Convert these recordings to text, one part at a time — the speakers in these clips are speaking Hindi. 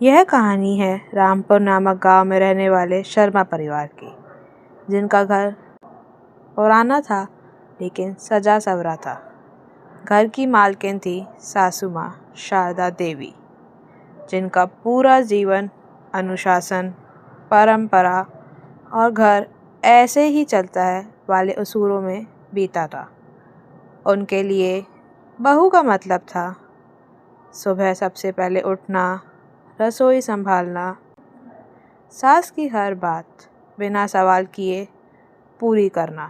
यह कहानी है रामपुर नामक गांव में रहने वाले शर्मा परिवार की, जिनका घर पुराना था लेकिन सजा सवरा था। घर की मालकिन थी सासू माँ शारदा देवी, जिनका पूरा जीवन अनुशासन, परंपरा और घर ऐसे ही चलता है वाले उसूलों में बीता था। उनके लिए बहू का मतलब था सुबह सबसे पहले उठना, रसोई संभालना, सास की हर बात बिना सवाल किए पूरी करना।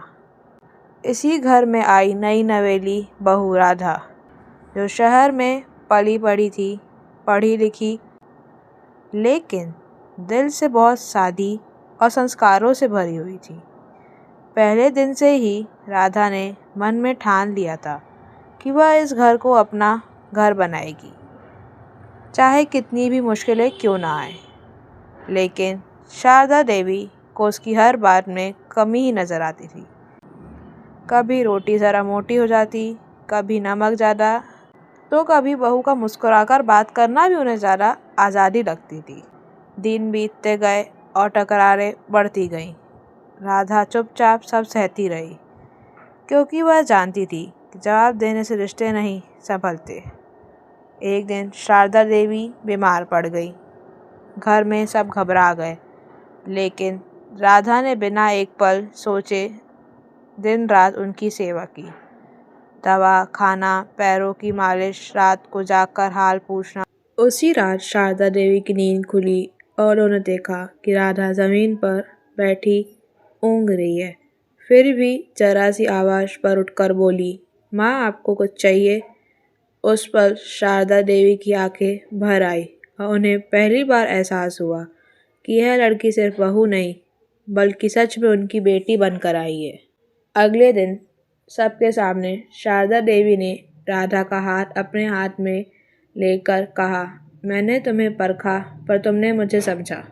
इसी घर में आई नई नवेली बहू राधा, जो शहर में पली पड़ी थी, पढ़ी लिखी, लेकिन दिल से बहुत सादी और संस्कारों से भरी हुई थी। पहले दिन से ही राधा ने मन में ठान लिया था कि वह इस घर को अपना घर बनाएगी, चाहे कितनी भी मुश्किलें क्यों ना आए। लेकिन शारदा देवी को उसकी हर बात में कमी ही नजर आती थी। कभी रोटी ज़रा मोटी हो जाती, कभी नमक ज़्यादा, तो कभी बहू का मुस्कुराकर बात करना भी उन्हें ज़्यादा आज़ादी लगती थी। दिन बीतते गए और टकरारें बढ़ती गईं। राधा चुपचाप सब सहती रही, क्योंकि वह जानती थी कि जवाब देने से रिश्ते नहीं संभलते। एक दिन शारदा देवी बीमार पड़ गई। घर में सब घबरा गए, लेकिन राधा ने बिना एक पल सोचे दिन रात उनकी सेवा की। दवा, खाना, पैरों की मालिश, रात को जागकर हाल पूछना। उसी रात शारदा देवी की नींद खुली और उन्होंने देखा कि राधा जमीन पर बैठी ऊँघ रही है। फिर भी जरा सी आवाज़ पर उठकर बोली, माँ आपको कुछ चाहिए? उस पल शारदा देवी की आंखें भर आई और उन्हें पहली बार एहसास हुआ कि यह लड़की सिर्फ बहू नहीं, बल्कि सच में उनकी बेटी बनकर आई है। अगले दिन सबके सामने शारदा देवी ने राधा का हाथ अपने हाथ में लेकर कहा, मैंने तुम्हें परखा पर तुमने मुझे समझा।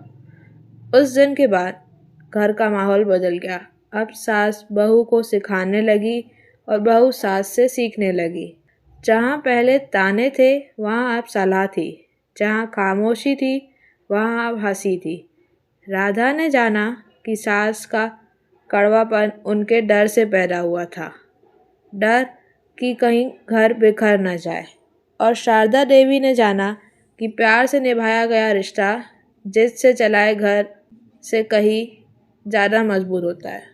उस दिन के बाद घर का माहौल बदल गया। अब सास बहू को सिखाने लगी और बहू सास से सीखने लगी। जहाँ पहले ताने थे वहाँ अब सलाह थी, जहाँ खामोशी थी वहाँ अब हंसी थी। राधा ने जाना कि सास का कड़वापन उनके डर से पैदा हुआ था, डर कि कहीं घर बिखर न जाए। और शारदा देवी ने जाना कि प्यार से निभाया गया रिश्ता जिद से चलाए घर से कहीं ज़्यादा मजबूत होता है।